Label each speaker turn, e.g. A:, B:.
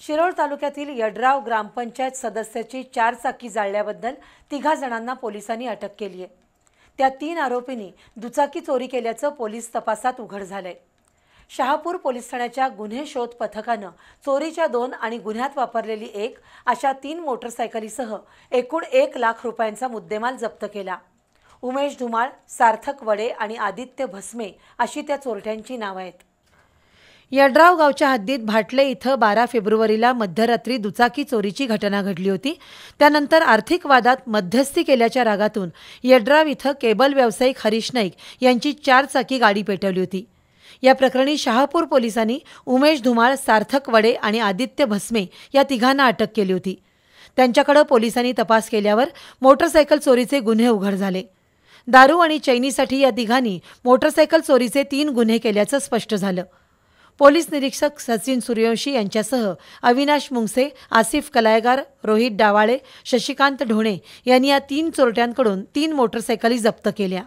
A: शिरोळ तालुक्यातील यड्राव ग्रामपंचायत सदस्याची 4 चाकी जाळल्याबद्दल 3 जणांना पोलिसांनी अटक केली आहे। त्या 3 आरोपींनी दुचाकी चोरी केल्याचं पोलीस तपासात उघड झालंय। शहापूर पोलीस ठाण्याच्या गुन्हे शोध पथकानं चोरीच्या 2 आणि गुन्ह्यात वापरलेली 1 अशा 3 मोटरसायकलीसह एकूण 1 लाख रुपयांचा मुद्देमाल जप्त केला। उमेश धुमाळ, सार्थक वडे आणि आदित्य भस्मे अशी त्या चोरट्यांची नावं आहेत। यड्राव गावच्या हद्दीत भाटले इथं 12 फेब्रुवारीला मध्यरात्री दुचाकी चोरीची घटना घडली होती। त्यानंतर आर्थिक वादात मध्यस्थी केल्याच्या रागातून यड्राव इथं केबल व्यावसायिक हरीश नाईक यांची 4 चाकी गाडी पेटवली होती। या प्रकरणी शहापूर पोलिसांनी उमेश धुमाळ, सार्थक वडे आणि आदित्य भस्मे या 3घांना अटक केली होती। त्यांच्याकडे पोलिसांनी तपास केल्यावर मोटरसायकल चोरीचे गुन्हे उघड झाले। दारू आणि चैनीसाठी या 3घांनी मोटरसायकल चोरीचे 3 गुन्हे केल्याचं स्पष्ट झालं। पोलीस निरीक्षक सचिन सूर्यवंशी यांच्यासह अविनाश मुंगसे, आसिफ कलायगार, रोहित डावाळे, शशिकांत ढोणे यांनी या 3 चोरट्यांकडून 3 मोटरसायकली जप्त केल्या।